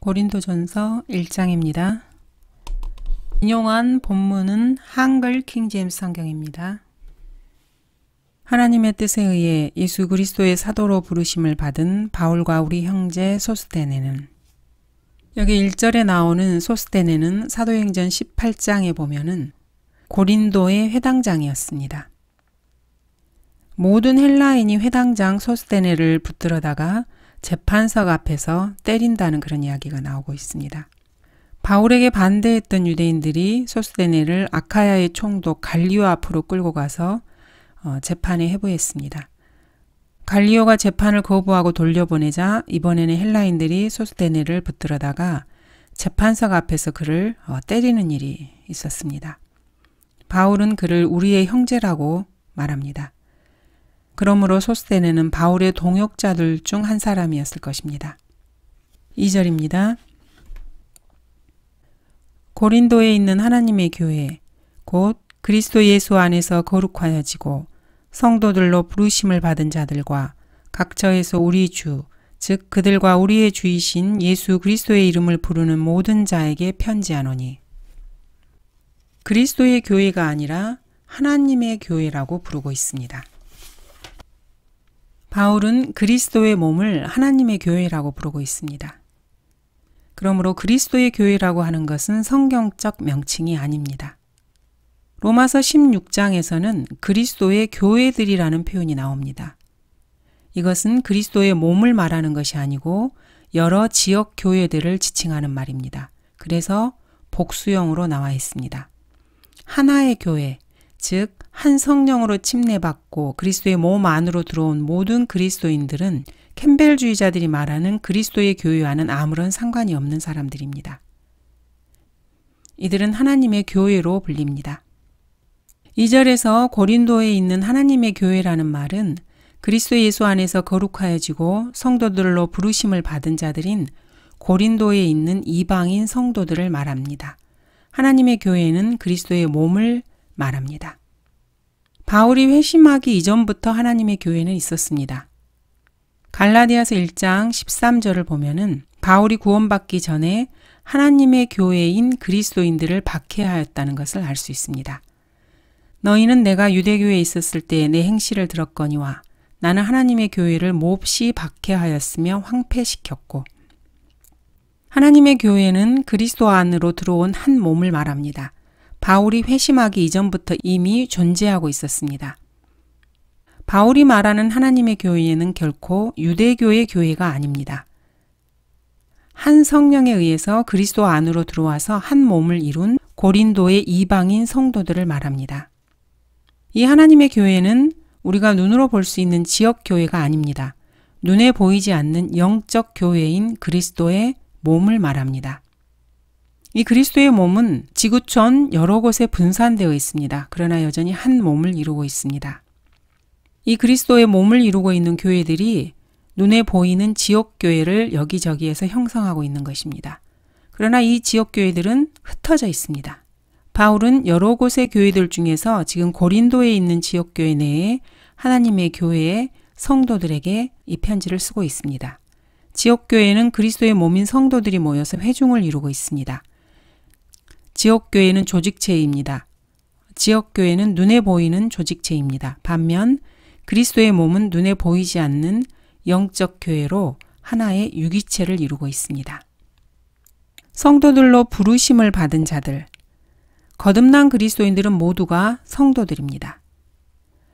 고린도전서 1장입니다. 인용한 본문은 한글 킹제임스 성경입니다. 하나님의 뜻에 의해 예수 그리스도의 사도로 부르심을 받은 바울과 우리 형제 소스the네는, 여기 1절에 나오는 소스the네는 사도행전 18장에 보면은 고린도의 회당장이었습니다. 모든 헬라인이 회당장 소스the네를 붙들어다가 재판석 앞에서 때린다는 그런 이야기가 나오고 있습니다. 바울에게 반대했던 유대인들이 소스the네를 아카야의 총독 갈리오 앞으로 끌고 가서 재판에 회부했습니다. 갈리오가 재판을 거부하고 돌려보내자 이번에는 헬라인들이 소스the네를 붙들어다가 재판석 앞에서 그를 때리는 일이 있었습니다. 바울은 그를 우리의 형제라고 말합니다. 그러므로 소스the네는 바울의 동역자들 중 한 사람이었을 것입니다. 2절입니다. 고린도에 있는 하나님의 교회, 곧 그리스도 예수 안에서 거룩하여지고 성도들로 부르심을 받은 자들과 각처에서 우리 주, 즉 그들과 우리의 주이신 예수 그리스도의 이름을 부르는 모든 자에게 편지하노니, 그리스도의 교회가 아니라 하나님의 교회라고 부르고 있습니다. 바울은 그리스도의 몸을 하나님의 교회라고 부르고 있습니다. 그러므로 그리스도의 교회라고 하는 것은 성경적 명칭이 아닙니다. 로마서 16장에서는 그리스도의 교회들이라는 표현이 나옵니다. 이것은 그리스도의 몸을 말하는 것이 아니고 여러 지역 교회들을 지칭하는 말입니다. 그래서 복수형으로 나와 있습니다. 하나의 교회, 즉 한 성령으로 침례받고 그리스도의 몸 안으로 들어온 모든 그리스도인들은 캠벨주의자들이 말하는 그리스도의 교회와는 아무런 상관이 없는 사람들입니다. 이들은 하나님의 교회로 불립니다. 2절에서 고린도에 있는 하나님의 교회라는 말은 그리스도 예수 안에서 거룩하여지고 성도들로 부르심을 받은 자들인 고린도에 있는 이방인 성도들을 말합니다. 하나님의 교회는 그리스도의 몸을 말합니다. 바울이 회심하기 이전부터 하나님의 교회는 있었습니다. 갈라디아서 1장 13절을 보면은 바울이 구원받기 전에 하나님의 교회인 그리스도인들을 박해하였다는 것을 알 수 있습니다. 너희는 내가 유대교회에 있었을 때 내 행실을 들었거니와 나는 하나님의 교회를 몹시 박해하였으며 황폐시켰고, 하나님의 교회는 그리스도 안으로 들어온 한 몸을 말합니다. 바울이 회심하기 이전부터 이미 존재하고 있었습니다. 바울이 말하는 하나님의 교회는 결코 유대교의 교회가 아닙니다. 한 성령에 의해서 그리스도 안으로 들어와서 한 몸을 이룬 고린도의 이방인 성도들을 말합니다. 이 하나님의 교회는 우리가 눈으로 볼 수 있는 지역 교회가 아닙니다. 눈에 보이지 않는 영적 교회인 그리스도의 몸을 말합니다. 이 그리스도의 몸은 지구촌 여러 곳에 분산되어 있습니다. 그러나 여전히 한 몸을 이루고 있습니다. 이 그리스도의 몸을 이루고 있는 교회들이 눈에 보이는 지역교회를 여기저기에서 형성하고 있는 것입니다. 그러나 이 지역교회들은 흩어져 있습니다. 바울은 여러 곳의 교회들 중에서 지금 고린도에 있는 지역교회 내에 하나님의 교회의 성도들에게 이 편지를 쓰고 있습니다. 지역교회는 그리스도의 몸인 성도들이 모여서 회중을 이루고 있습니다. 지역교회는 조직체입니다. 지역교회는 눈에 보이는 조직체입니다. 반면 그리스도의 몸은 눈에 보이지 않는 영적 교회로 하나의 유기체를 이루고 있습니다. 성도들로 부르심을 받은 자들, 거듭난 그리스도인들은 모두가 성도들입니다.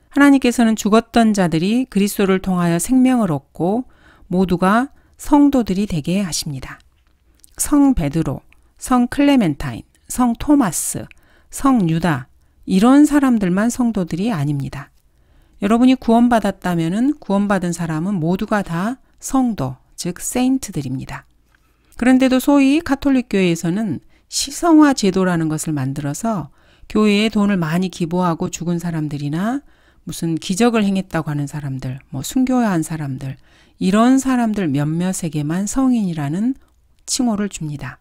하나님께서는 죽었던 자들이 그리스도를 통하여 생명을 얻고 모두가 성도들이 되게 하십니다. 성 베드로, 성 클레멘타인, 성 토마스, 성 유다, 이런 사람들만 성도들이 아닙니다. 여러분이 구원받았다면 구원받은 사람은 모두가 다 성도, 즉 세인트들입니다. 그런데도 소위 가톨릭 교회에서는 시성화 제도라는 것을 만들어서 교회에 돈을 많이 기부하고 죽은 사람들이나 무슨 기적을 행했다고 하는 사람들, 순교한 사람들, 이런 사람들 몇몇에게만 성인이라는 칭호를 줍니다.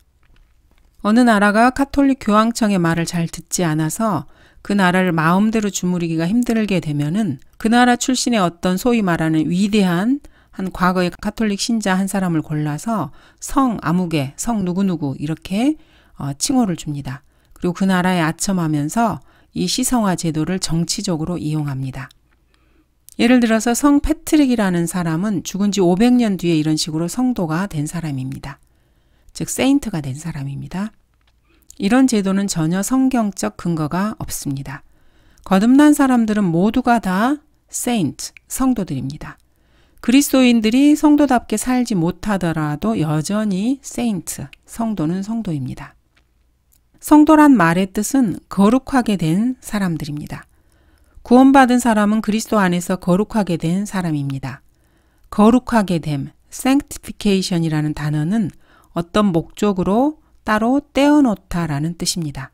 어느 나라가 가톨릭 교황청의 말을 잘 듣지 않아서 그 나라를 마음대로 주무르기가 힘들게 되면은 그 나라 출신의 어떤 소위 말하는 위대한 한 과거의 가톨릭 신자 한 사람을 골라서 성 아무개, 성 누구누구 이렇게 칭호를 줍니다. 그리고 그 나라에 아첨하면서 이 시성화 제도를 정치적으로 이용합니다. 예를 들어서 성 패트릭이라는 사람은 죽은 지 500년 뒤에 이런 식으로 성도가 된 사람입니다. 즉 세인트가 된 사람입니다. 이런 제도는 전혀 성경적 근거가 없습니다. 거듭난 사람들은 모두가 다 세인트, 성도들입니다. 그리스도인들이 성도답게 살지 못하더라도 여전히 세인트, 성도는 성도입니다. 성도란 말의 뜻은 거룩하게 된 사람들입니다. 구원받은 사람은 그리스도 안에서 거룩하게 된 사람입니다. 거룩하게 됨, sanctification이라는 단어는 어떤 목적으로 따로 떼어놓다라는 뜻입니다.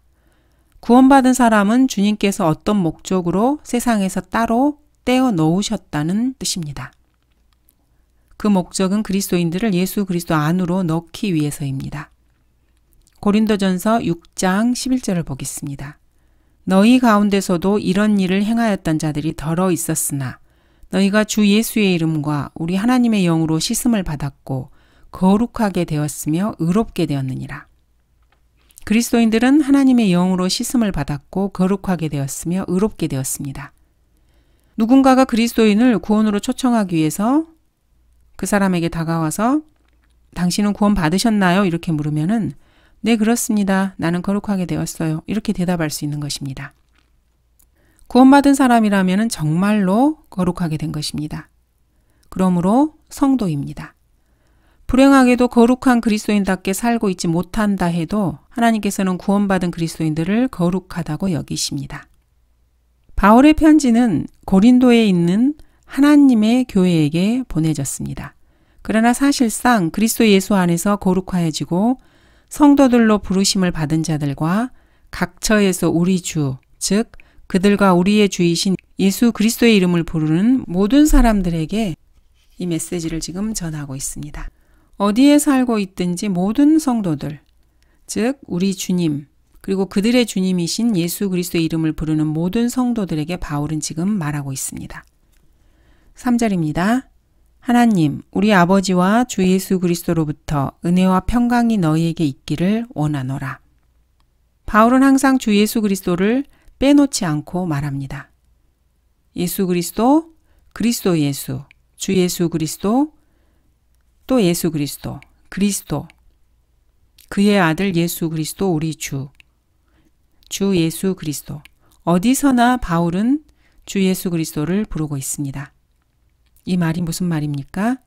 구원받은 사람은 주님께서 어떤 목적으로 세상에서 따로 떼어놓으셨다는 뜻입니다. 그 목적은 그리스도인들을 예수 그리스도 안으로 넣기 위해서입니다. 고린도전서 6장 11절을 보겠습니다. 너희 가운데서도 이런 일을 행하였던 자들이 더러 있었으나 너희가 주 예수의 이름과 우리 하나님의 영으로 씻음을 받았고 거룩하게 되었으며 의롭게 되었느니라. 그리스도인들은 하나님의 영으로 씻음을 받았고 거룩하게 되었으며 의롭게 되었습니다. 누군가가 그리스도인을 구원으로 초청하기 위해서 그 사람에게 다가와서 당신은 구원 받으셨나요? 이렇게 물으면은 네, 그렇습니다. 나는 거룩하게 되었어요. 이렇게 대답할 수 있는 것입니다. 구원받은 사람이라면 정말로 거룩하게 된 것입니다. 그러므로 성도입니다. 불행하게도 거룩한 그리스도인답게 살고 있지 못한다 해도 하나님께서는 구원받은 그리스도인들을 거룩하다고 여기십니다. 바울의 편지는 고린도에 있는 하나님의 교회에게 보내졌습니다. 그러나 사실상 그리스도 예수 안에서 거룩하여지고 성도들로 부르심을 받은 자들과 각처에서 우리 주, 즉 그들과 우리의 주이신 예수 그리스도의 이름을 부르는 모든 사람들에게 이 메시지를 지금 전하고 있습니다. 어디에 살고 있든지 모든 성도들, 즉 우리 주님, 그리고 그들의 주님이신 예수 그리스도의 이름을 부르는 모든 성도들에게 바울은 지금 말하고 있습니다. 3절입니다. 하나님, 우리 아버지와 주 예수 그리스도로부터 은혜와 평강이 너희에게 있기를 원하노라. 바울은 항상 주 예수 그리스도를 빼놓지 않고 말합니다. 예수 그리스도, 그리스도 예수, 주 예수 그리스도, 또 예수 그리스도, 그리스도, 그의 아들 예수 그리스도 우리 주 예수 그리스도. 어디서나 바울은 주 예수 그리스도를 부르고 있습니다. 이 말이 무슨 말입니까?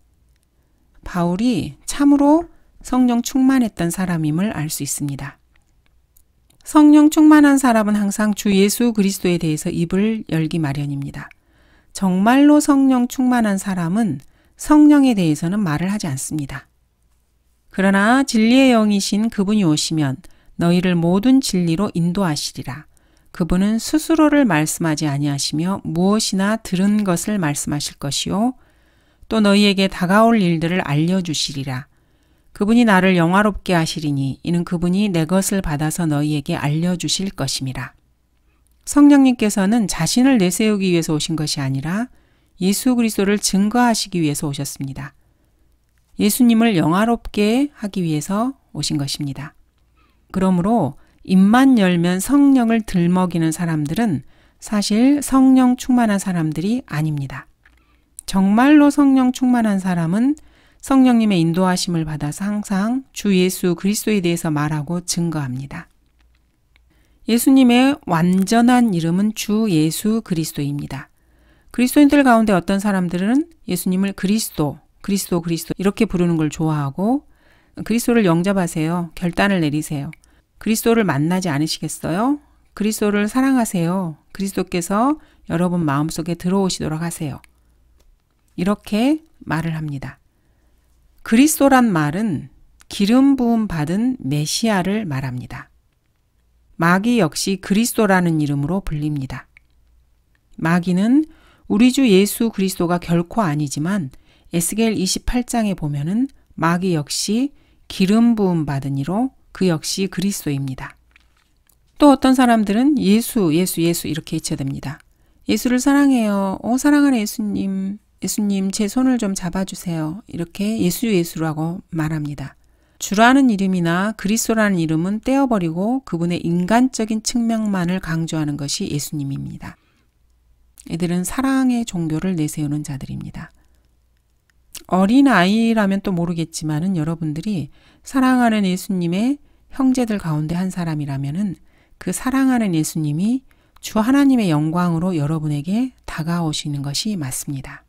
바울이 참으로 성령 충만했던 사람임을 알 수 있습니다. 성령 충만한 사람은 항상 주 예수 그리스도에 대해서 입을 열기 마련입니다. 정말로 성령 충만한 사람은 성령에 대해서는 말을 하지 않습니다. 그러나 진리의 영이신 그분이 오시면 너희를 모든 진리로 인도하시리라. 그분은 스스로를 말씀하지 아니하시며 무엇이나 들은 것을 말씀하실 것이요 또 너희에게 다가올 일들을 알려주시리라. 그분이 나를 영화롭게 하시리니 이는 그분이 내 것을 받아서 너희에게 알려주실 것임이라. 성령님께서는 자신을 내세우기 위해서 오신 것이 아니라 예수 그리스도를 증거하시기 위해서 오셨습니다. 예수님을 영화롭게 하기 위해서 오신 것입니다. 그러므로 입만 열면 성령을 들먹이는 사람들은 사실 성령 충만한 사람들이 아닙니다. 정말로 성령 충만한 사람은 성령님의 인도하심을 받아서 항상 주 예수 그리스도에 대해서 말하고 증거합니다. 예수님의 완전한 이름은 주 예수 그리스도입니다. 그리스도인들 가운데 어떤 사람들은 예수님을 그리스도 이렇게 부르는 걸 좋아하고 그리스도를 영접하세요. 결단을 내리세요. 그리스도를 만나지 않으시겠어요? 그리스도를 사랑하세요. 그리스도께서 여러분 마음속에 들어오시도록 하세요. 이렇게 말을 합니다. 그리스도란 말은 기름 부음 받은 메시아를 말합니다. 마귀 역시 그리스도라는 이름으로 불립니다. 마귀는 우리 주 예수 그리스도가 결코 아니지만 에스겔 28장에 보면은 마귀 역시 기름 부음 받은 이로 그 역시 그리스도입니다. 또 어떤 사람들은 예수 이렇게 외쳐댑니다. 예수를 사랑해요. 사랑하는 예수님. 예수님 제 손을 좀 잡아주세요. 이렇게 예수라고 말합니다. 주라는 이름이나 그리스도라는 이름은 떼어버리고 그분의 인간적인 측면만을 강조하는 것이 예수님입니다. 이들은 사랑의 종교를 내세우는 자들입니다. 어린아이라면 또 모르겠지만은 여러분들이 사랑하는 예수님의 형제들 가운데 한 사람이라면은 그 사랑하는 예수님이 주 하나님의 영광으로 여러분에게 다가오시는 것이 맞습니다.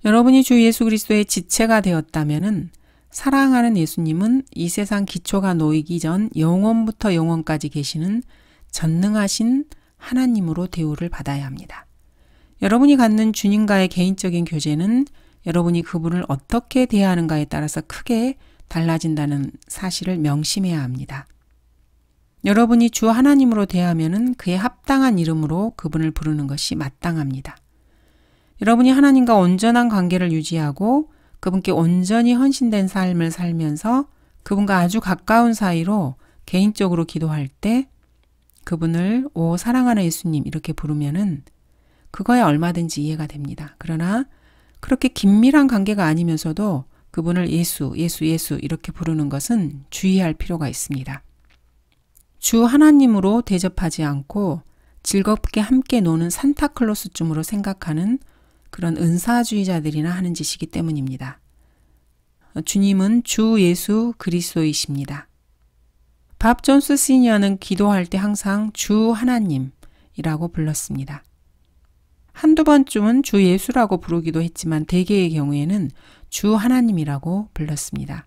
여러분이 주 예수 그리스도의 지체가 되었다면은 사랑하는 예수님은 이 세상 기초가 놓이기 전 영원부터 영원까지 계시는 전능하신 하나님으로 대우를 받아야 합니다. 여러분이 갖는 주님과의 개인적인 교제는 여러분이 그분을 어떻게 대하는가에 따라서 크게 달라진다는 사실을 명심해야 합니다. 여러분이 주 하나님으로 대하면은 그에 합당한 이름으로 그분을 부르는 것이 마땅합니다. 여러분이 하나님과 온전한 관계를 유지하고 그분께 온전히 헌신된 삶을 살면서 그분과 아주 가까운 사이로 개인적으로 기도할 때 그분을 오 사랑하는 예수님 이렇게 부르면은 그거야 얼마든지 이해가 됩니다. 그러나 그렇게 긴밀한 관계가 아니면서도 그분을 예수 이렇게 부르는 것은 주의할 필요가 있습니다. 주 하나님으로 대접하지 않고 즐겁게 함께 노는 산타클로스쯤으로 생각하는 그런 은사주의자들이나 하는 짓이기 때문입니다. 주님은 주 예수 그리스도이십니다. 밥 존스 시니어는 기도할 때 항상 주 하나님이라고 불렀습니다. 한두 번쯤은 주 예수라고 부르기도 했지만 대개의 경우에는 주 하나님이라고 불렀습니다.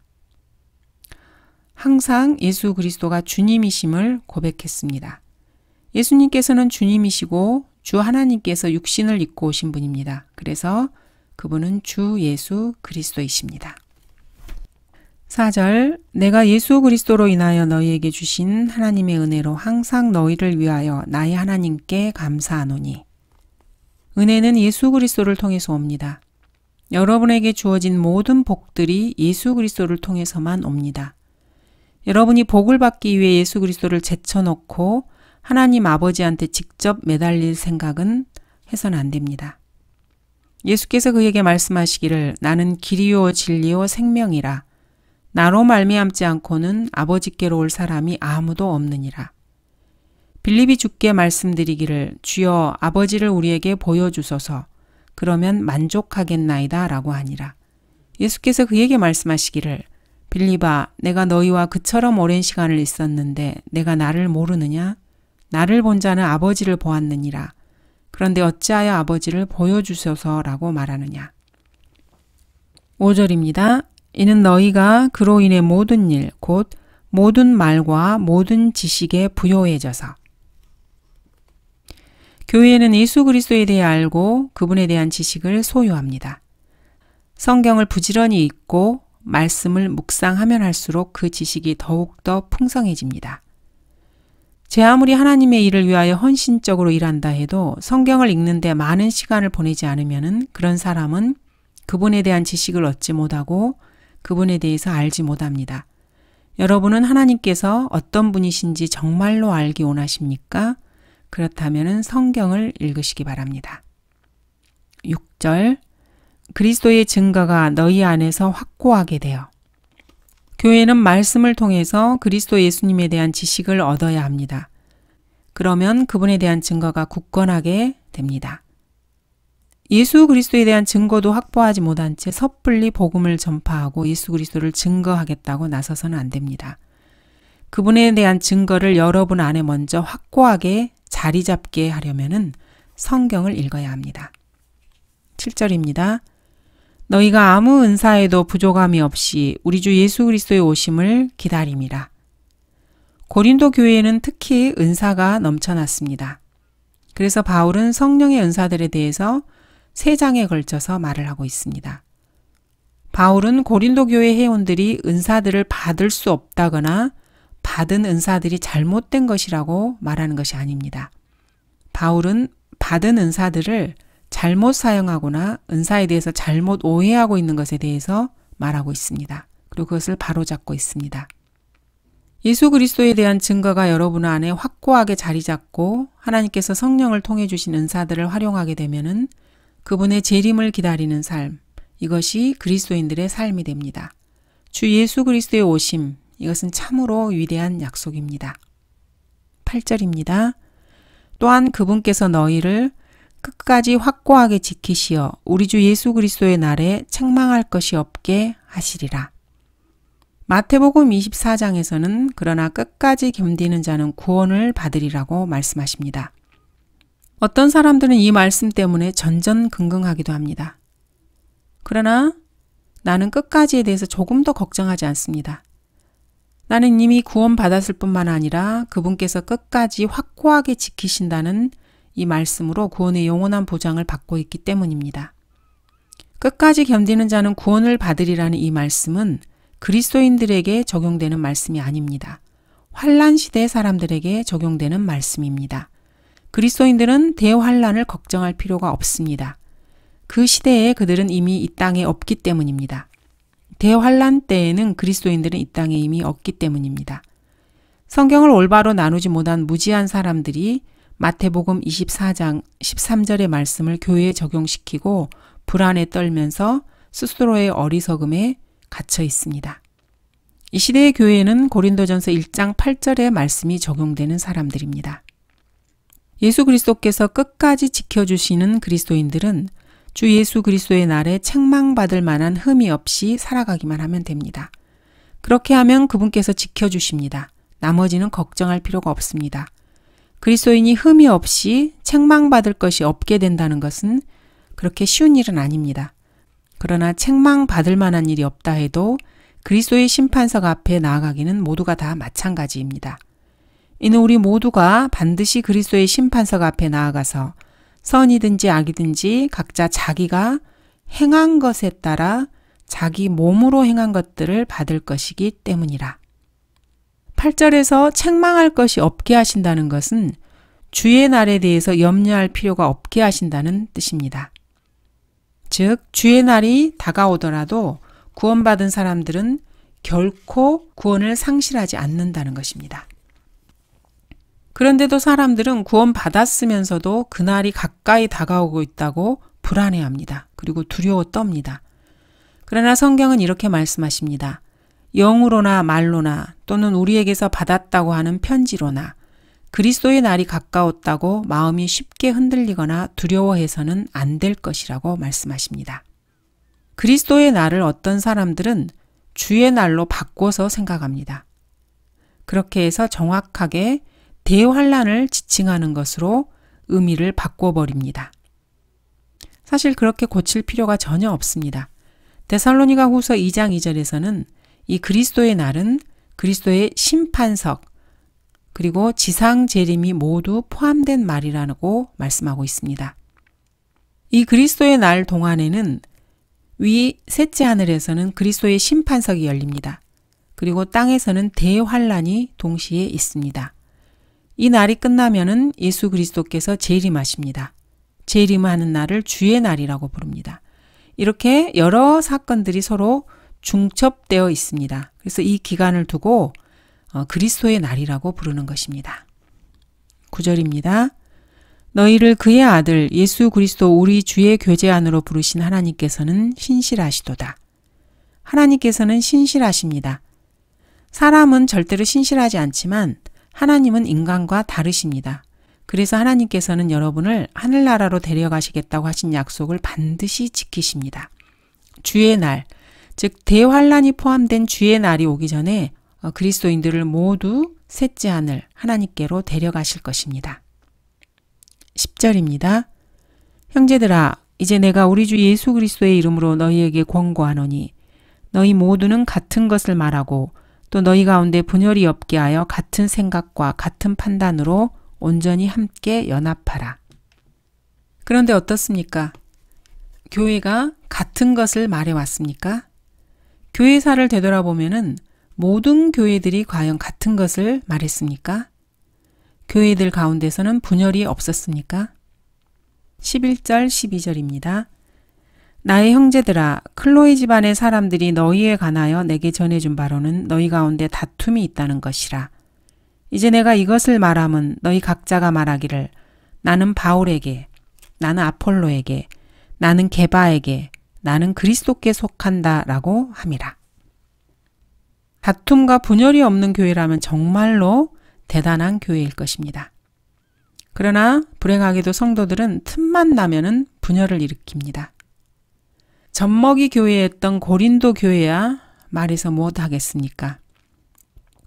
항상 예수 그리스도가 주님이심을 고백했습니다. 예수님께서는 주님이시고 주 하나님께서 육신을 입고 오신 분입니다. 그래서 그분은 주 예수 그리스도이십니다. 4절 내가 예수 그리스도로 인하여 너희에게 주신 하나님의 은혜로 항상 너희를 위하여 나의 하나님께 감사하노니 은혜는 예수 그리스도를 통해서 옵니다. 여러분에게 주어진 모든 복들이 예수 그리스도를 통해서만 옵니다. 여러분이 복을 받기 위해 예수 그리스도를 제쳐놓고 하나님 아버지한테 직접 매달릴 생각은 해서는 안 됩니다. 예수께서 그에게 말씀하시기를 나는 길이요 진리요 생명이라 나로 말미암지 않고는 아버지께로 올 사람이 아무도 없느니라. 빌립이 주께 말씀드리기를 주여 아버지를 우리에게 보여주소서 그러면 만족하겠나이다 라고 하니라. 예수께서 그에게 말씀하시기를 빌립아 내가 너희와 그처럼 오랜 시간을 있었는데 내가 나를 모르느냐? 나를 본 자는 아버지를 보았느니라. 그런데 어찌하여 아버지를 보여주소서라고 말하느냐. 5절입니다. 이는 너희가 그로 인해 모든 일, 곧 모든 말과 모든 지식에 부요해져서 교회는 예수 그리스도에 대해 알고 그분에 대한 지식을 소유합니다. 성경을 부지런히 읽고 말씀을 묵상하면 할수록 그 지식이 더욱더 풍성해집니다. 제 아무리 하나님의 일을 위하여 헌신적으로 일한다 해도 성경을 읽는데 많은 시간을 보내지 않으면 그런 사람은 그분에 대한 지식을 얻지 못하고 그분에 대해서 알지 못합니다. 여러분은 하나님께서 어떤 분이신지 정말로 알기 원하십니까? 그렇다면 성경을 읽으시기 바랍니다. 6절 그리스도의 증거가 너희 안에서 확고하게 되어 교회는 말씀을 통해서 그리스도 예수님에 대한 지식을 얻어야 합니다. 그러면 그분에 대한 증거가 굳건하게 됩니다. 예수 그리스도에 대한 증거도 확보하지 못한 채 섣불리 복음을 전파하고 예수 그리스도를 증거하겠다고 나서서는 안 됩니다. 그분에 대한 증거를 여러분 안에 먼저 확고하게 자리 잡게 하려면은 성경을 읽어야 합니다. 7절입니다. 너희가 아무 은사에도 부족함이 없이 우리 주 예수 그리스도의 오심을 기다림이라. 고린도 교회에는 특히 은사가 넘쳐났습니다. 그래서 바울은 성령의 은사들에 대해서 3장에 걸쳐서 말을 하고 있습니다. 바울은 고린도 교회 회원들이 은사들을 받을 수 없다거나 받은 은사들이 잘못된 것이라고 말하는 것이 아닙니다. 바울은 받은 은사들을 잘못 사용하거나 은사에 대해서 잘못 오해하고 있는 것에 대해서 말하고 있습니다. 그리고 그것을 바로잡고 있습니다. 예수 그리스도에 대한 증거가 여러분 안에 확고하게 자리 잡고 하나님께서 성령을 통해 주신 은사들을 활용하게 되면은 그분의 재림을 기다리는 삶, 이것이 그리스도인들의 삶이 됩니다. 주 예수 그리스도의 오심, 이것은 참으로 위대한 약속입니다. 8절입니다. 또한 그분께서 너희를 끝까지 확고하게 지키시어 우리 주 예수 그리스도의 날에 책망할 것이 없게 하시리라. 마태복음 24장에서는 그러나 끝까지 견디는 자는 구원을 받으리라고 말씀하십니다. 어떤 사람들은 이 말씀 때문에 전전긍긍하기도 합니다. 그러나 나는 끝까지에 대해서 조금 더 걱정하지 않습니다. 나는 이미 구원받았을 뿐만 아니라 그분께서 끝까지 확고하게 지키신다는 이 말씀으로 구원의 영원한 보장을 받고 있기 때문입니다. 끝까지 견디는 자는 구원을 받으리라는 이 말씀은 그리스도인들에게 적용되는 말씀이 아닙니다. 환난 시대 사람들에게 적용되는 말씀입니다. 그리스도인들은 대환난을 걱정할 필요가 없습니다. 그 시대에 그들은 이미 이 땅에 없기 때문입니다. 대환난 때에는 그리스도인들은 이 땅에 이미 없기 때문입니다. 성경을 올바로 나누지 못한 무지한 사람들이 마태복음 24장 13절의 말씀을 교회에 적용시키고 불안에 떨면서 스스로의 어리석음에 갇혀 있습니다. 이 시대의 교회에는 고린도전서 1장 8절의 말씀이 적용되는 사람들입니다. 예수 그리스도께서 끝까지 지켜주시는 그리스도인들은 주 예수 그리스도의 날에 책망받을 만한 흠이 없이 살아가기만 하면 됩니다. 그렇게 하면 그분께서 지켜주십니다. 나머지는 걱정할 필요가 없습니다. 그리스도인이 흠이 없이 책망받을 것이 없게 된다는 것은 그렇게 쉬운 일은 아닙니다. 그러나 책망받을 만한 일이 없다 해도 그리스도의 심판석 앞에 나아가기는 모두가 다 마찬가지입니다. 이는 우리 모두가 반드시 그리스도의 심판석 앞에 나아가서 선이든지 악이든지 각자 자기가 행한 것에 따라 자기 몸으로 행한 것들을 받을 것이기 때문이라. 8절에서 책망할 것이 없게 하신다는 것은 주의 날에 대해서 염려할 필요가 없게 하신다는 뜻입니다. 즉, 주의 날이 다가오더라도 구원받은 사람들은 결코 구원을 상실하지 않는다는 것입니다. 그런데도 사람들은 구원받았으면서도 그날이 가까이 다가오고 있다고 불안해합니다. 그리고 두려워 떱니다. 그러나 성경은 이렇게 말씀하십니다. 영으로나 말로나 또는 우리에게서 받았다고 하는 편지로나 그리스도의 날이 가까웠다고 마음이 쉽게 흔들리거나 두려워해서는 안 될 것이라고 말씀하십니다. 그리스도의 날을 어떤 사람들은 주의 날로 바꿔서 생각합니다. 그렇게 해서 정확하게 대환난을 지칭하는 것으로 의미를 바꿔버립니다. 사실 그렇게 고칠 필요가 전혀 없습니다. 데살로니가 후서 2장 2절에서는 이 그리스도의 날은 그리스도의 심판석 그리고 지상 재림이 모두 포함된 말이라고 말씀하고 있습니다. 이 그리스도의 날 동안에는 위 셋째 하늘에서는 그리스도의 심판석이 열립니다. 그리고 땅에서는 대환난이 동시에 있습니다. 이 날이 끝나면은 예수 그리스도께서 재림하십니다. 재림하는 날을 주의 날이라고 부릅니다. 이렇게 여러 사건들이 서로 중첩되어 있습니다. 그래서 이 기간을 두고 그리스도의 날이라고 부르는 것입니다. 9절입니다. 너희를 그의 아들 예수 그리스도 우리 주의 교제 안으로 부르신 하나님께서는 신실하시도다. 하나님께서는 신실하십니다. 사람은 절대로 신실하지 않지만 하나님은 인간과 다르십니다. 그래서 하나님께서는 여러분을 하늘나라로 데려가시겠다고 하신 약속을 반드시 지키십니다. 주의 날, 즉 대환난이 포함된 주의 날이 오기 전에 그리스도인들을 모두 셋째 하늘 하나님께로 데려가실 것입니다. 10절입니다. 형제들아, 이제 내가 우리 주 예수 그리스도의 이름으로 너희에게 권고하노니 너희 모두는 같은 것을 말하고 또 너희 가운데 분열이 없게 하여 같은 생각과 같은 판단으로 온전히 함께 연합하라. 그런데 어떻습니까? 교회가 같은 것을 말해왔습니까? 교회사를 되돌아보면은 모든 교회들이 과연 같은 것을 말했습니까? 교회들 가운데서는 분열이 없었습니까? 11절 12절입니다. 나의 형제들아, 클로이 집안의 사람들이 너희에 관하여 내게 전해준 바로는 너희 가운데 다툼이 있다는 것이라. 이제 내가 이것을 말함은 너희 각자가 말하기를 나는 바울에게, 나는 아폴로에게, 나는 게바에게, 나는 그리스도께 속한다 라고 함이라. 다툼과 분열이 없는 교회라면 정말로 대단한 교회일 것입니다. 그러나 불행하게도 성도들은 틈만 나면은 분열을 일으킵니다. 젖먹이 교회였던 고린도 교회야 말해서 무엇하겠습니까?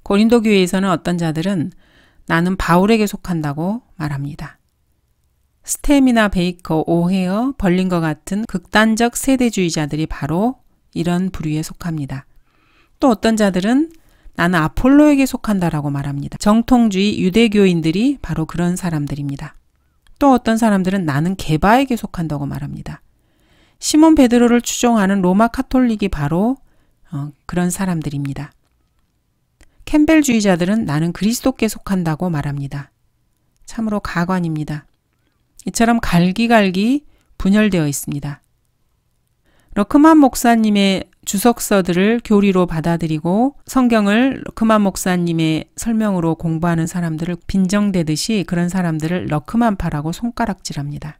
고린도 교회에서는 어떤 자들은 나는 바울에게 속한다고 말합니다. 스템이나 베이커, 오헤어, 벌린과 같은 극단적 세대주의자들이 바로 이런 부류에 속합니다. 또 어떤 자들은 나는 아폴로에게 속한다라고 말합니다. 정통주의 유대교인들이 바로 그런 사람들입니다. 또 어떤 사람들은 나는 게바에게 속한다고 말합니다. 시몬 베드로를 추종하는 로마 카톨릭이 바로 그런 사람들입니다. 캠벨주의자들은 나는 그리스도께 속한다고 말합니다. 참으로 가관입니다. 이처럼 갈기갈기 분열되어 있습니다. 러크만 목사님의 주석서들을 교리로 받아들이고 성경을 러크만 목사님의 설명으로 공부하는 사람들을 빈정대듯이 그런 사람들을 러크만파라고 손가락질합니다.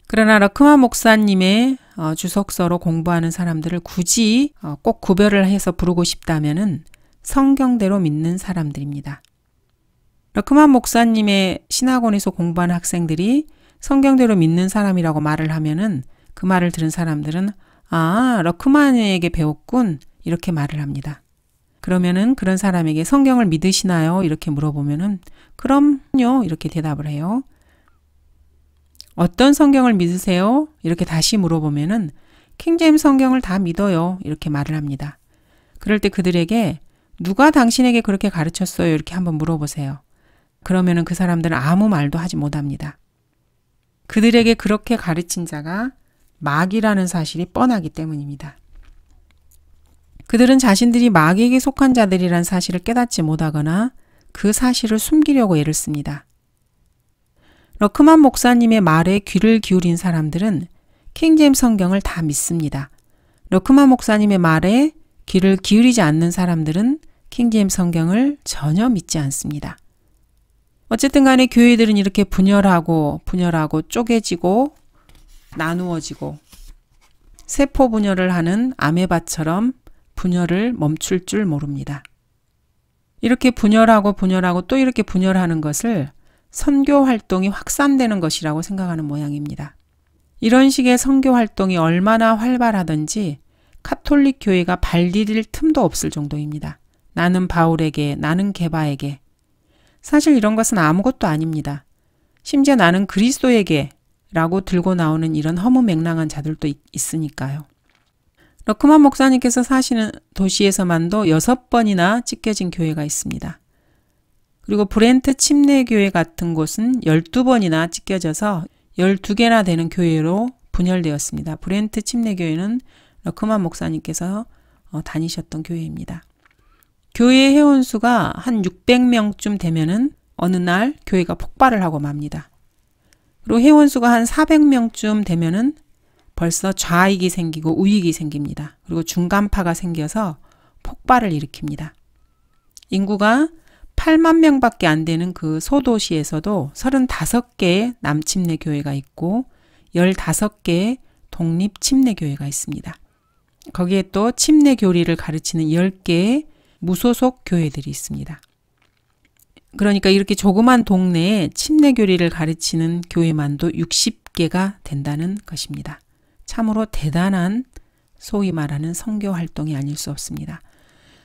그러나 러크만 목사님의 주석서로 공부하는 사람들을 굳이 꼭 구별을 해서 부르고 싶다면은 성경대로 믿는 사람들입니다. 러크만 목사님의 신학원에서 공부하는 학생들이 성경대로 믿는 사람이라고 말을 하면은 그 말을 들은 사람들은 러크만에게 배웠군 이렇게 말을 합니다. 그러면은 그런 사람에게 성경을 믿으시나요? 이렇게 물어보면은 그럼요 이렇게 대답을 해요. 어떤 성경을 믿으세요? 이렇게 다시 물어보면은 킹제임스 성경을 다 믿어요 이렇게 말을 합니다. 그럴 때 그들에게 누가 당신에게 그렇게 가르쳤어요? 이렇게 한번 물어보세요. 그러면은 그 사람들은 아무 말도 하지 못합니다. 그들에게 그렇게 가르친 자가 마귀라는 사실이 뻔하기 때문입니다. 그들은 자신들이 마귀에게 속한 자들이란 사실을 깨닫지 못하거나 그 사실을 숨기려고 애를 씁니다. 러크만 목사님의 말에 귀를 기울인 사람들은 킹제임스 성경을 다 믿습니다. 러크만 목사님의 말에 귀를 기울이지 않는 사람들은 킹제임스 성경을 전혀 믿지 않습니다. 어쨌든 간에 교회들은 이렇게 분열하고 쪼개지고 나누어지고 세포 분열을 하는 아메바처럼 분열을 멈출 줄 모릅니다. 이렇게 분열하고 또 이렇게 분열하는 것을 선교 활동이 확산되는 것이라고 생각하는 모양입니다. 이런 식의 선교 활동이 얼마나 활발하든지 카톨릭 교회가 발 디딜 틈도 없을 정도입니다. 나는 바울에게, 나는 게바에게. 사실 이런 것은 아무것도 아닙니다. 심지어 나는 그리스도에게 라고 들고 나오는 이런 허무맹랑한 자들도 있으니까요. 러크만 목사님께서 사시는 도시에서만도 6번이나 찢겨진 교회가 있습니다. 그리고 브렌트 침례교회 같은 곳은 12번이나 찢겨져서 12개나 되는 교회로 분열되었습니다. 브렌트 침례교회는 러크만 목사님께서 다니셨던 교회입니다. 교회 회원수가 한 600명쯤 되면은 어느 날 교회가 폭발을 하고 맙니다. 그리고 회원수가 한 400명쯤 되면은 벌써 좌익이 생기고 우익이 생깁니다. 그리고 중간파가 생겨서 폭발을 일으킵니다. 인구가 8만 명밖에 안 되는 그 소도시에서도 35개의 남침례 교회가 있고 15개의 독립 침례 교회가 있습니다. 거기에 또 침례 교리를 가르치는 10개의 무소속 교회들이 있습니다. 그러니까 이렇게 조그만 동네에 침례 교리를 가르치는 교회만도 60개가 된다는 것입니다. 참으로 대단한 소위 말하는 선교 활동이 아닐 수 없습니다.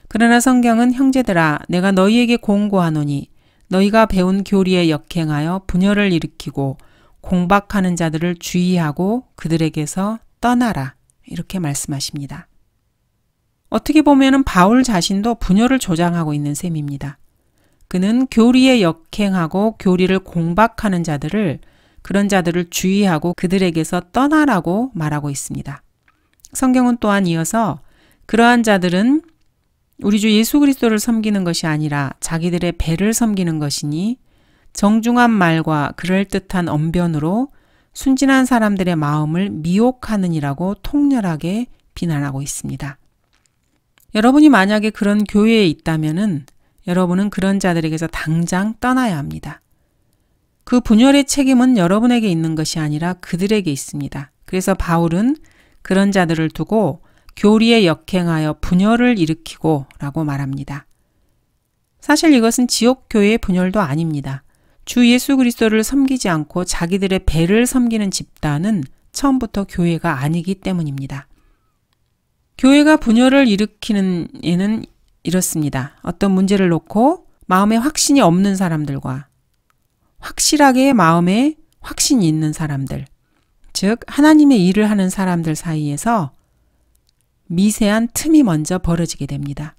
그러나 성경은 형제들아 내가 너희에게 공고하노니 너희가 배운 교리에 역행하여 분열을 일으키고 공박하는 자들을 주의하고 그들에게서 떠나라 이렇게 말씀하십니다. 어떻게 보면 바울 자신도 분열을 조장하고 있는 셈입니다. 그는 교리에 역행하고 교리를 공박하는 자들을 그런 자들을 주의하고 그들에게서 떠나라고 말하고 있습니다. 성경은 또한 이어서 그러한 자들은 우리 주 예수 그리스도를 섬기는 것이 아니라 자기들의 배를 섬기는 것이니 정중한 말과 그럴듯한 언변으로 순진한 사람들의 마음을 미혹하느니라고 통렬하게 비난하고 있습니다. 여러분이 만약에 그런 교회에 있다면은 여러분은 그런 자들에게서 당장 떠나야 합니다. 그 분열의 책임은 여러분에게 있는 것이 아니라 그들에게 있습니다. 그래서 바울은 그런 자들을 두고 교리에 역행하여 분열을 일으키고 라고 말합니다. 사실 이것은 지옥교회의 분열도 아닙니다. 주 예수 그리스도를 섬기지 않고 자기들의 배를 섬기는 집단은 처음부터 교회가 아니기 때문입니다. 교회가 분열을 일으키는 예는 이렇습니다. 어떤 문제를 놓고 마음에 확신이 없는 사람들과 확실하게 마음에 확신이 있는 사람들, 즉 하나님의 일을 하는 사람들 사이에서 미세한 틈이 먼저 벌어지게 됩니다.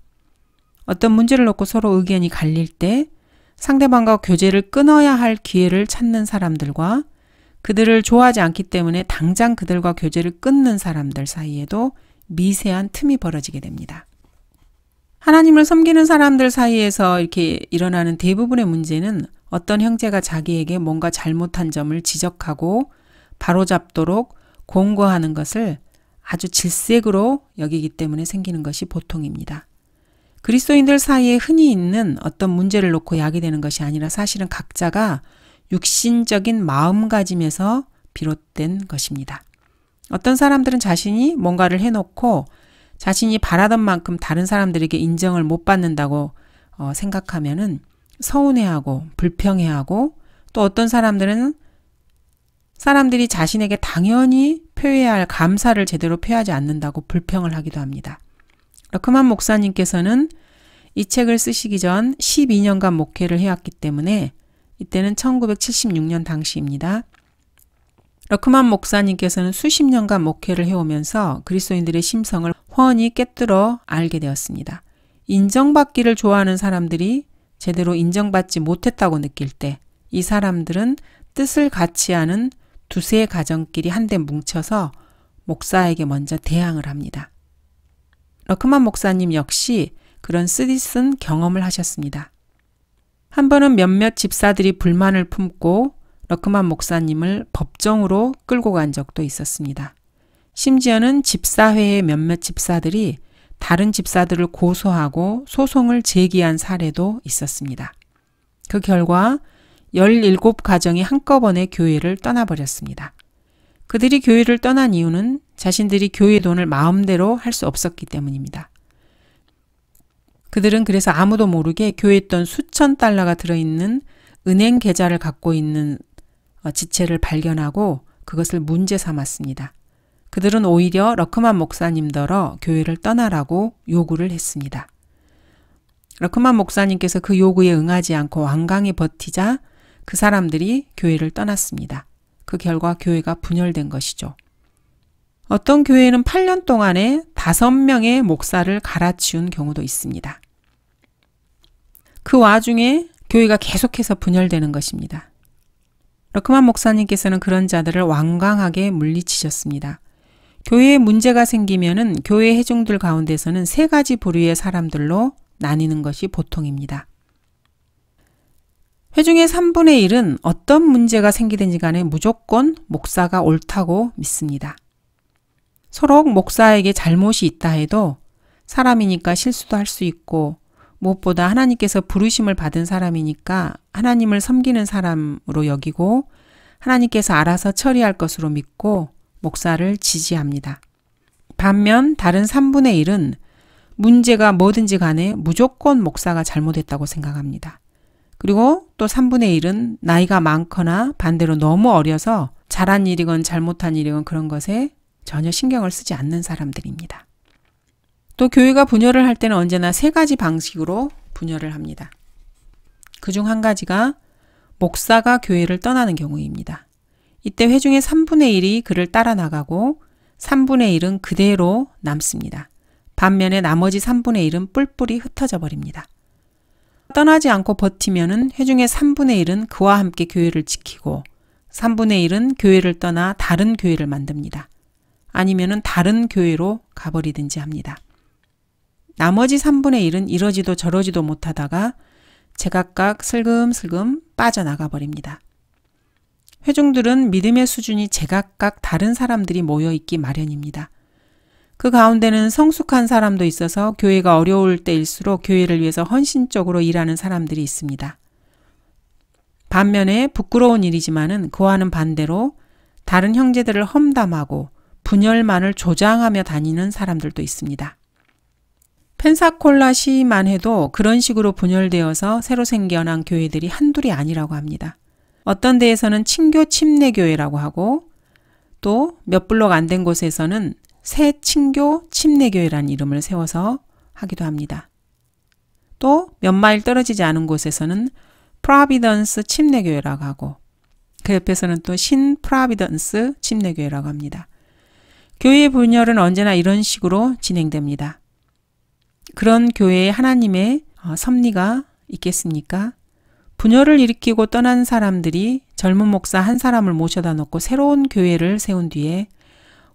어떤 문제를 놓고 서로 의견이 갈릴 때 상대방과 교제를 끊어야 할 기회를 찾는 사람들과 그들을 좋아하지 않기 때문에 당장 그들과 교제를 끊는 사람들 사이에도 미세한 틈이 벌어지게 됩니다. 하나님을 섬기는 사람들 사이에서 이렇게 일어나는 대부분의 문제는 어떤 형제가 자기에게 뭔가 잘못한 점을 지적하고 바로잡도록 공고하는 것을 아주 질색으로 여기기 때문에 생기는 것이 보통입니다. 그리스도인들 사이에 흔히 있는 어떤 문제를 놓고 야기되는 것이 아니라 사실은 각자가 육신적인 마음가짐에서 비롯된 것입니다. 어떤 사람들은 자신이 뭔가를 해놓고 자신이 바라던 만큼 다른 사람들에게 인정을 못 받는다고 생각하면은 서운해하고 불평해하고, 또 어떤 사람들은 사람들이 자신에게 당연히 표해야 할 감사를 제대로 표하지 않는다고 불평을 하기도 합니다. 러크만 목사님께서는 이 책을 쓰시기 전 12년간 목회를 해왔기 때문에, 이때는 1976년 당시입니다. 러크만 목사님께서는 수십 년간 목회를 해오면서 그리스도인들의 심성을 훤히 꿰뚫어 알게 되었습니다. 인정받기를 좋아하는 사람들이 제대로 인정받지 못했다고 느낄 때 이 사람들은 뜻을 같이 하는 두세 가정끼리 한데 뭉쳐서 목사에게 먼저 대항을 합니다. 러크만 목사님 역시 그런 쓰디쓴 경험을 하셨습니다. 한 번은 몇몇 집사들이 불만을 품고 러크만 목사님을 법정으로 끌고 간 적도 있었습니다. 심지어는 집사회의 몇몇 집사들이 다른 집사들을 고소하고 소송을 제기한 사례도 있었습니다. 그 결과 17가정이 한꺼번에 교회를 떠나버렸습니다. 그들이 교회를 떠난 이유는 자신들이 교회 돈을 마음대로 할 수 없었기 때문입니다. 그들은 그래서 아무도 모르게 교회 돈 수천 달러가 들어있는 은행 계좌를 갖고 있는 지체를 발견하고 그것을 문제 삼았습니다. 그들은 오히려 러크만 목사님더러 교회를 떠나라고 요구를 했습니다. 러크만 목사님께서 그 요구에 응하지 않고 완강히 버티자 그 사람들이 교회를 떠났습니다. 그 결과 교회가 분열된 것이죠. 어떤 교회는 8년 동안에 5명의 목사를 갈아치운 경우도 있습니다. 그 와중에 교회가 계속해서 분열되는 것입니다. 러크만 목사님께서는 그런 자들을 완강하게 물리치셨습니다. 교회에 문제가 생기면은 교회 회중들 가운데서는 3가지 부류의 사람들로 나뉘는 것이 보통입니다. 회중의 3분의 1은 어떤 문제가 생기든지 간에 무조건 목사가 옳다고 믿습니다. 서로 목사에게 잘못이 있다 해도 사람이니까 실수도 할 수 있고, 무엇보다 하나님께서 부르심을 받은 사람이니까 하나님을 섬기는 사람으로 여기고 하나님께서 알아서 처리할 것으로 믿고 목사를 지지합니다. 반면 다른 3분의 1은 문제가 뭐든지 간에 무조건 목사가 잘못했다고 생각합니다. 그리고 또 3분의 1은 나이가 많거나 반대로 너무 어려서 잘한 일이건 잘못한 일이건 그런 것에 전혀 신경을 쓰지 않는 사람들입니다. 또 교회가 분열을 할 때는 언제나 3가지 방식으로 분열을 합니다. 그중 한 가지가 목사가 교회를 떠나는 경우입니다. 이때 회중의 3분의 1이 그를 따라 나가고 3분의 1은 그대로 남습니다. 반면에 나머지 3분의 1은 뿔뿔이 흩어져 버립니다. 떠나지 않고 버티면은 회중의 3분의 1은 그와 함께 교회를 지키고 3분의 1은 교회를 떠나 다른 교회를 만듭니다. 아니면은 다른 교회로 가버리든지 합니다. 나머지 3분의 1은 이러지도 저러지도 못하다가 제각각 슬금슬금 빠져나가 버립니다. 회중들은 믿음의 수준이 제각각 다른 사람들이 모여있기 마련입니다. 그 가운데는 성숙한 사람도 있어서 교회가 어려울 때일수록 교회를 위해서 헌신적으로 일하는 사람들이 있습니다. 반면에 부끄러운 일이지만은 그와는 반대로 다른 형제들을 험담하고 분열만을 조장하며 다니는 사람들도 있습니다. 펜사콜라 시만 해도 그런 식으로 분열되어서 새로 생겨난 교회들이 한둘이 아니라고 합니다. 어떤 데에서는 친교 침례교회라고 하고 또 몇 블록 안 된 곳에서는 새 친교 침례교회라는 이름을 세워서 하기도 합니다. 또 몇 마일 떨어지지 않은 곳에서는 프로비던스 침례교회라고 하고 그 옆에서는 또 신프로비던스 침례교회라고 합니다. 교회의 분열은 언제나 이런 식으로 진행됩니다. 그런 교회에 하나님의 섭리가 있겠습니까? 분열을 일으키고 떠난 사람들이 젊은 목사 한 사람을 모셔다 놓고 새로운 교회를 세운 뒤에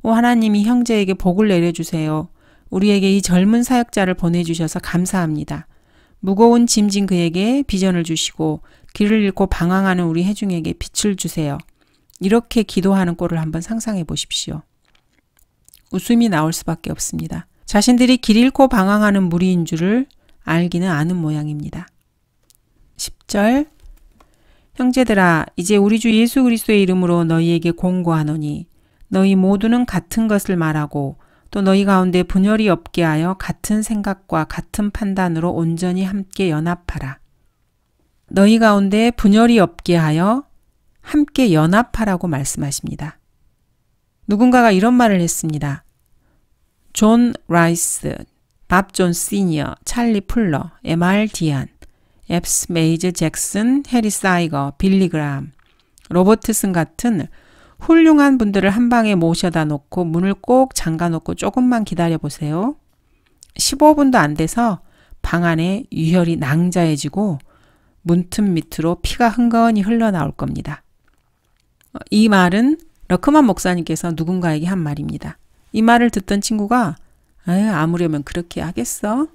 하나님이 형제에게 복을 내려주세요. 우리에게 이 젊은 사역자를 보내주셔서 감사합니다. 무거운 짐진 그에게 비전을 주시고 길을 잃고 방황하는 우리 회중에게 빛을 주세요. 이렇게 기도하는 꼴을 한번 상상해 보십시오. 웃음이 나올 수밖에 없습니다. 자신들이 길 잃고 방황하는 무리인 줄을 알기는 아는 모양입니다. 10절 형제들아 이제 우리 주 예수 그리스도의 이름으로 너희에게 공고하노니 너희 모두는 같은 것을 말하고 또 너희 가운데 분열이 없게 하여 같은 생각과 같은 판단으로 온전히 함께 연합하라. 너희 가운데 분열이 없게 하여 함께 연합하라고 말씀하십니다. 누군가가 이런 말을 했습니다. 존 라이스, 밥 존 시니어, 찰리 풀러, M.R. 디안, 앱스 메이즈 잭슨, 해리 사이거, 빌리 그람, 로버트슨 같은 훌륭한 분들을 한 방에 모셔다 놓고 문을 꼭 잠가 놓고 조금만 기다려 보세요. 15분도 안 돼서 방 안에 유혈이 낭자해지고 문틈 밑으로 피가 흥건히 흘러나올 겁니다. 이 말은 러크만 목사님께서 누군가에게 한 말입니다. 이 말을 듣던 친구가 아무려면 그렇게 하겠어?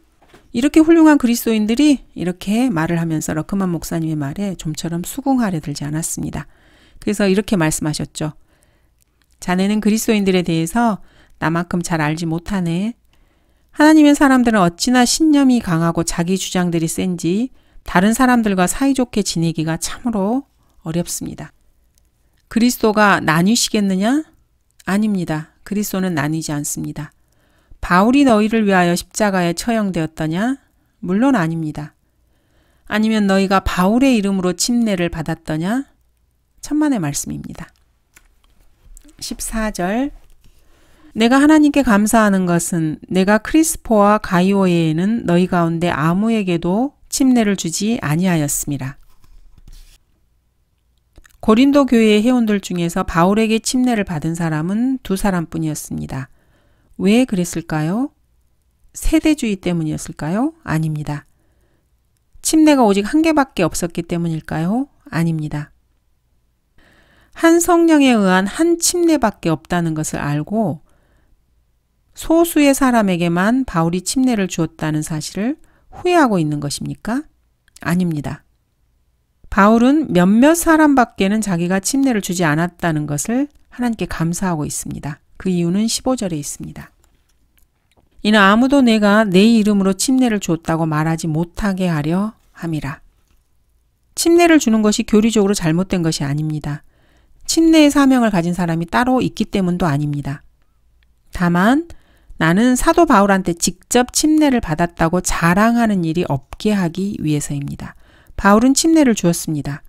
이렇게 훌륭한 그리스도인들이 이렇게 말을 하면서 러크만 목사님의 말에 좀처럼 수긍하려 들지 않았습니다. 그래서 이렇게 말씀하셨죠. 자네는 그리스도인들에 대해서 나만큼 잘 알지 못하네. 하나님의 사람들은 어찌나 신념이 강하고 자기 주장들이 센지 다른 사람들과 사이좋게 지내기가 참으로 어렵습니다. 그리스도가 나뉘시겠느냐? 아닙니다. 그리스도는 나뉘지 않습니다. 바울이 너희를 위하여 십자가에 처형되었더냐? 물론 아닙니다. 아니면 너희가 바울의 이름으로 침례를 받았더냐? 천만의 말씀입니다. 14절 내가 하나님께 감사하는 것은 내가 크리스포와 가이오에는 너희 가운데 아무에게도 침례를 주지 아니하였습니다. 고린도 교회의 회원들 중에서 바울에게 침례를 받은 사람은 2사람뿐이었습니다. 왜 그랬을까요? 세대주의 때문이었을까요? 아닙니다. 침례가 오직 한 개밖에 없었기 때문일까요? 아닙니다. 한 성령에 의한 한 침례밖에 없다는 것을 알고 소수의 사람에게만 바울이 침례를 주었다는 사실을 후회하고 있는 것입니까? 아닙니다. 바울은 몇몇 사람밖에는 자기가 침례를 주지 않았다는 것을 하나님께 감사하고 있습니다. 그 이유는 15절에 있습니다. 이는 아무도 내가 내 이름으로 침례를 주었다고 말하지 못하게 하려 함이라. 침례를 주는 것이 교리적으로 잘못된 것이 아닙니다. 침례의 사명을 가진 사람이 따로 있기 때문도 아닙니다. 다만 나는 사도 바울한테 직접 침례를 받았다고 자랑하는 일이 없게 하기 위해서입니다. 바울은 침례를 주었습니다.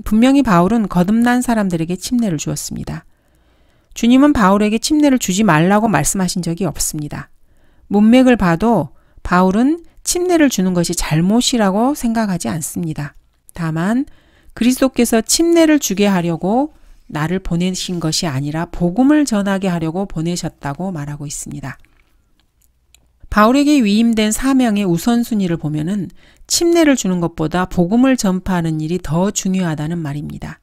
분명히 바울은 거듭난 사람들에게 침례를 주었습니다. 주님은 바울에게 침례를 주지 말라고 말씀하신 적이 없습니다. 문맥을 봐도 바울은 침례를 주는 것이 잘못이라고 생각하지 않습니다. 다만 그리스도께서 침례를 주게 하려고 나를 보내신 것이 아니라 복음을 전하게 하려고 보내셨다고 말하고 있습니다. 바울에게 위임된 사명의 우선순위를 보면은 침례를 주는 것보다 복음을 전파하는 일이 더 중요하다는 말입니다.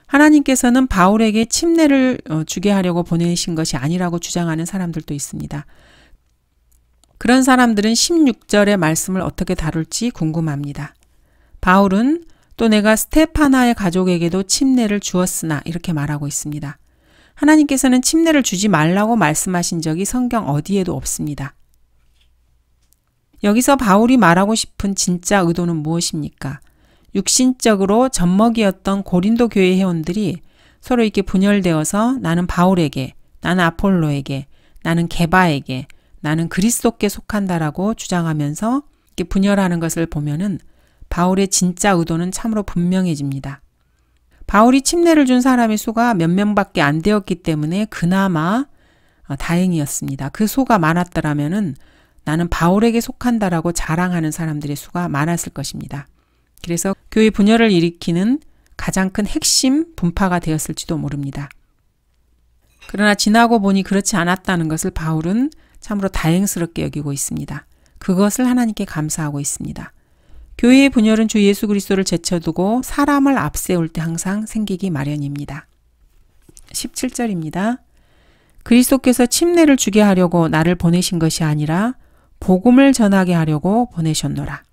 하나님께서는 바울에게 침례를 주게 하려고 보내신 것이 아니라고 주장하는 사람들도 있습니다. 그런 사람들은 16절의 말씀을 어떻게 다룰지 궁금합니다. 바울은 또 내가 스테파나의 가족에게도 침례를 주었으나 이렇게 말하고 있습니다. 하나님께서는 침례를 주지 말라고 말씀하신 적이 성경 어디에도 없습니다. 여기서 바울이 말하고 싶은 진짜 의도는 무엇입니까? 육신적으로 젖먹이었던 고린도 교회 회원들이 서로 이렇게 분열되어서 나는 바울에게, 나는 아폴로에게, 나는 게바에게, 나는 그리스도께 속한다라고 주장하면서 이렇게 분열하는 것을 보면은 바울의 진짜 의도는 참으로 분명해집니다. 바울이 침례를 준 사람의 수가 몇 명밖에 안 되었기 때문에 그나마 다행이었습니다. 그 수가 많았더라면은 나는 바울에게 속한다라고 자랑하는 사람들의 수가 많았을 것입니다. 그래서 교회 분열을 일으키는 가장 큰 핵심 분파가 되었을지도 모릅니다. 그러나 지나고 보니 그렇지 않았다는 것을 바울은 참으로 다행스럽게 여기고 있습니다. 그것을 하나님께 감사하고 있습니다. 교회의 분열은 주 예수 그리스도를 제쳐두고 사람을 앞세울 때 항상 생기기 마련입니다. 17절입니다. 그리스도께서 침례를 주게 하려고 나를 보내신 것이 아니라 복음을 전하게 하려고 보내셨노라.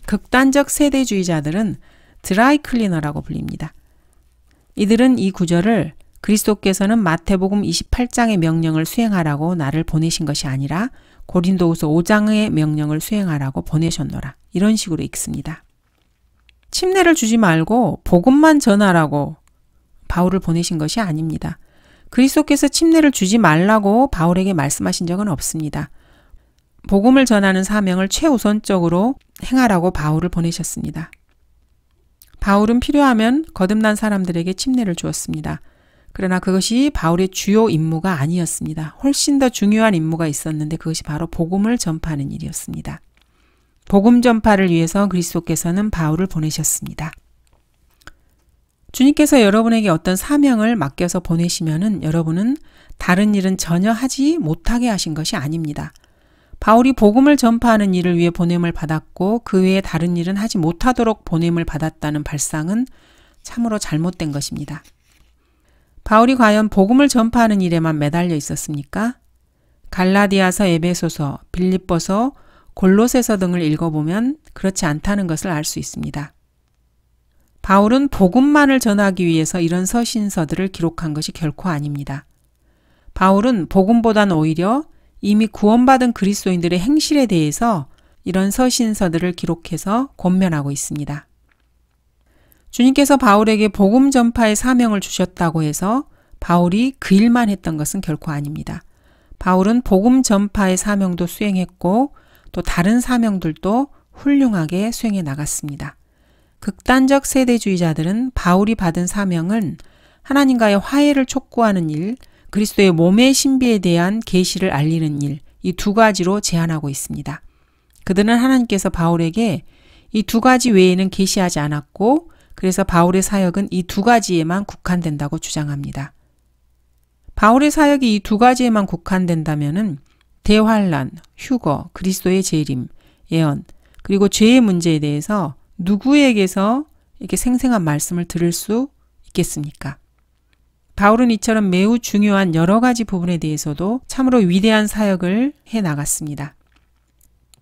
극단적 세대주의자들은 드라이클리너라고 불립니다. 이들은 이 구절을 그리스도께서는 마태복음 28장의 명령을 수행하라고 나를 보내신 것이 아니라 고린도후서 5장의 명령을 수행하라고 보내셨노라. 이런 식으로 읽습니다. 침례를 주지 말고 복음만 전하라고 바울을 보내신 것이 아닙니다. 그리스도께서 침례를 주지 말라고 바울에게 말씀하신 적은 없습니다. 복음을 전하는 사명을 최우선적으로 행하라고 바울을 보내셨습니다. 바울은 필요하면 거듭난 사람들에게 침례를 주었습니다. 그러나 그것이 바울의 주요 임무가 아니었습니다. 훨씬 더 중요한 임무가 있었는데 그것이 바로 복음을 전파하는 일이었습니다. 복음 전파를 위해서 그리스도께서는 바울을 보내셨습니다. 주님께서 여러분에게 어떤 사명을 맡겨서 보내시면은 여러분은 다른 일은 전혀 하지 못하게 하신 것이 아닙니다. 바울이 복음을 전파하는 일을 위해 보냄을 받았고 그 외에 다른 일은 하지 못하도록 보냄을 받았다는 발상은 참으로 잘못된 것입니다. 바울이 과연 복음을 전파하는 일에만 매달려 있었습니까? 갈라디아서, 에베소서, 빌립보서, 골로새서 등을 읽어보면 그렇지 않다는 것을 알 수 있습니다. 바울은 복음만을 전하기 위해서 이런 서신서들을 기록한 것이 결코 아닙니다. 바울은 복음보단 오히려 이미 구원받은 그리스도인들의 행실에 대해서 이런 서신서들을 기록해서 권면하고 있습니다. 주님께서 바울에게 복음 전파의 사명을 주셨다고 해서 바울이 그 일만 했던 것은 결코 아닙니다. 바울은 복음 전파의 사명도 수행했고 또 다른 사명들도 훌륭하게 수행해 나갔습니다. 극단적 세대주의자들은 바울이 받은 사명은 하나님과의 화해를 촉구하는 일, 그리스도의 몸의 신비에 대한 계시를 알리는 일, 이 두 가지로 제한하고 있습니다. 그들은 하나님께서 바울에게 이 두 가지 외에는 계시하지 않았고 그래서 바울의 사역은 이 두 가지에만 국한된다고 주장합니다. 바울의 사역이 이 두 가지에만 국한된다면은 대환란, 휴거, 그리스도의 재림, 예언, 그리고 죄의 문제에 대해서 누구에게서 이렇게 생생한 말씀을 들을 수 있겠습니까? 바울은 이처럼 매우 중요한 여러 가지 부분에 대해서도 참으로 위대한 사역을 해 나갔습니다.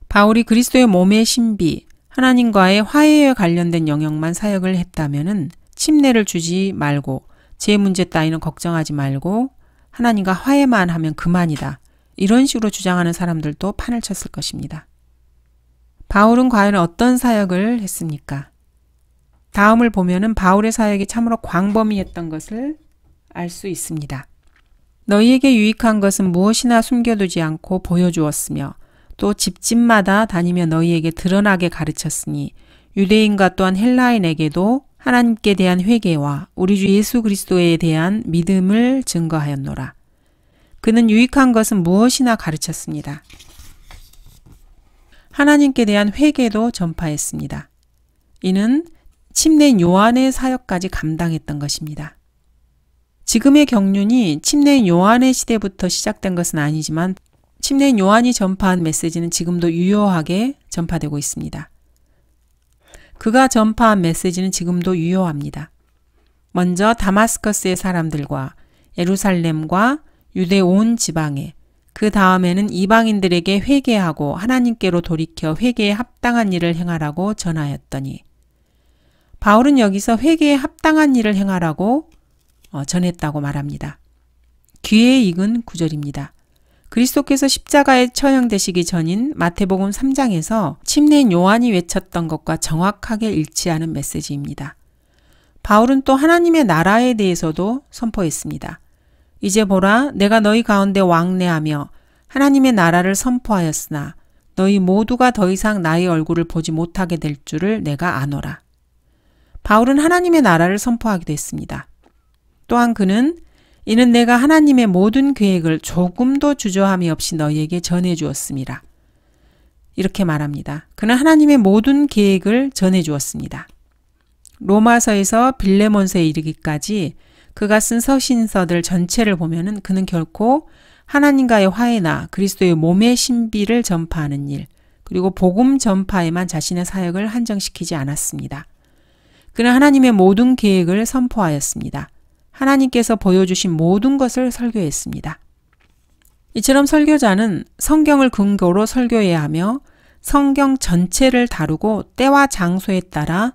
바울이 그리스도의 몸의 신비, 하나님과의 화해에 관련된 영역만 사역을 했다면은 침례를 주지 말고 제 문제 따위는 걱정하지 말고 하나님과 화해만 하면 그만이다. 이런 식으로 주장하는 사람들도 판을 쳤을 것입니다. 바울은 과연 어떤 사역을 했습니까? 다음을 보면은 바울의 사역이 참으로 광범위했던 것을 알 수 있습니다. 너희에게 유익한 것은 무엇이나 숨겨두지 않고 보여주었으며 또 집집마다 다니며 너희에게 드러나게 가르쳤으니 유대인과 또한 헬라인에게도 하나님께 대한 회개와 우리 주 예수 그리스도에 대한 믿음을 증거하였노라. 그는 유익한 것은 무엇이나 가르쳤습니다. 하나님께 대한 회개도 전파했습니다. 이는 침례인 요한의 사역까지 감당했던 것입니다. 지금의 경륜이 침례인 요한의 시대부터 시작된 것은 아니지만 침례인 요한이 전파한 메시지는 지금도 유효하게 전파되고 있습니다. 그가 전파한 메시지는 지금도 유효합니다. 먼저 다마스커스의 사람들과 예루살렘과 유대 온 지방에, 그 다음에는 이방인들에게 회개하고 하나님께로 돌이켜 회개에 합당한 일을 행하라고 전하였더니 바울은 여기서 회개에 합당한 일을 행하라고 전했다고 말합니다. 귀에 익은 구절입니다. 그리스도께서 십자가에 처형되시기 전인 마태복음 3장에서 침례인 요한이 외쳤던 것과 정확하게 일치하는 메시지입니다. 바울은 또 하나님의 나라에 대해서도 선포했습니다. 이제 보라, 내가 너희 가운데 왕래하며 하나님의 나라를 선포하였으나 너희 모두가 더 이상 나의 얼굴을 보지 못하게 될 줄을 내가 아노라. 바울은 하나님의 나라를 선포하기도 했습니다. 또한 그는 이는 내가 하나님의 모든 계획을 조금도 주저함이 없이 너희에게 전해 주었습니다. 이렇게 말합니다. 그는 하나님의 모든 계획을 전해 주었습니다. 로마서에서 빌레몬서에 이르기까지 그가 쓴 서신서들 전체를 보면은 그는 결코 하나님과의 화해나 그리스도의 몸의 신비를 전파하는 일, 그리고 복음 전파에만 자신의 사역을 한정시키지 않았습니다. 그는 하나님의 모든 계획을 선포하였습니다. 하나님께서 보여주신 모든 것을 설교했습니다. 이처럼 설교자는 성경을 근거로 설교해야 하며 성경 전체를 다루고 때와 장소에 따라